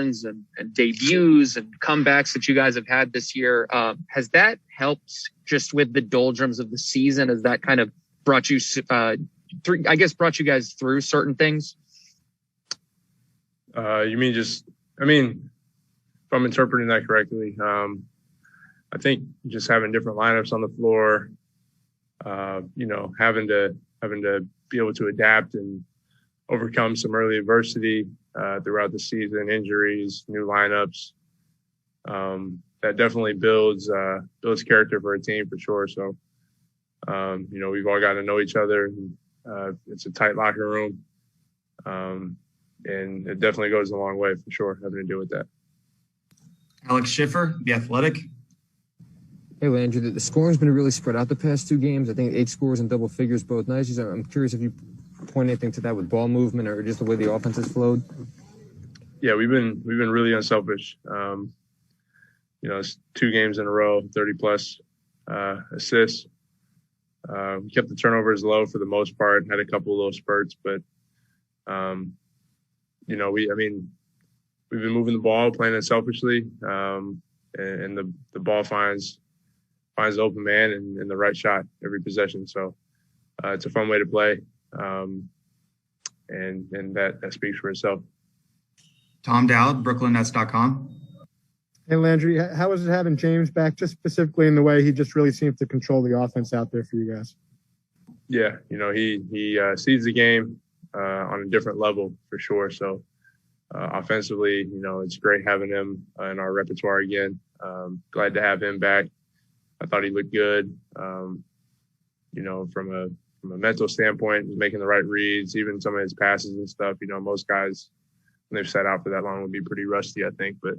returns and debuts and comebacks that you guys have had this year. Has that helped just with the doldrums of the season? Has that kind of brought you brought you guys through certain things? You mean if I'm interpreting that correctly, I think just having different lineups on the floor, having to be able to adapt and overcome some early adversity throughout the season, injuries, new lineups. That definitely builds character for a team for sure. So, we've all got to know each other. It's a tight locker room. And it definitely goes a long way for sure, having to deal with that. Alex Schiffer, The Athletic. Hey, Landry, the scoring's been really spread out the past 2 games. I think 8 scores in double figures, both nice. I'm curious if you point anything to that with ball movement or just the way the offense has flowed. Yeah, we've been really unselfish. It's 2 games in a row, 30-plus assists. We kept the turnovers low for the most part, had a couple of little spurts, but we've been moving the ball, playing unselfishly, and the ball finds the open man and the right shot every possession. So it's a fun way to play, and that speaks for itself. Tom Dowd, BrooklynNets.com. Hey, Landry, how was it having James back, just specifically in the way he just really seems to control the offense out there for you guys? Yeah, he sees the game on a different level for sure. So offensively, it's great having him in our repertoire again. Glad to have him back. I thought he looked good. From a mental standpoint, he's making the right reads, even some of his passes and stuff. Most guys, when they've sat out for that long, would be pretty rusty, I think. But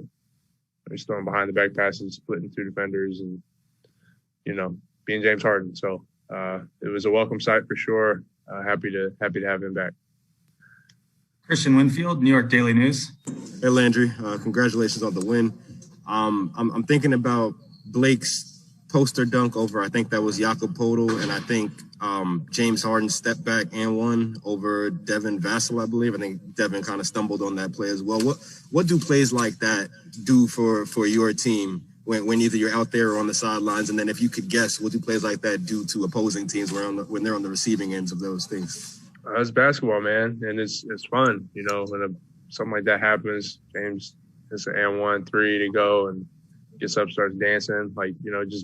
he's throwing behind the back passes, splitting 2 defenders, and being James Harden. So it was a welcome sight for sure. Happy to have him back. Christian Winfield, New York Daily News. Hey, Landry, congratulations on the win. I'm thinking about Blake's poster dunk over, I think that was Jakob Poeltl, and I think James Harden stepped back and one over Devin Vassell, I believe. I think Devin kind of stumbled on that play as well. What do plays like that do for your team when either you're out there or on the sidelines? And then if you could guess, what do plays like that do to opposing teams when they're on the receiving ends of those things? It's basketball, man, and it's fun. When something like that happens, James, it's an and 1, 3 to go, and gets up, starts dancing, just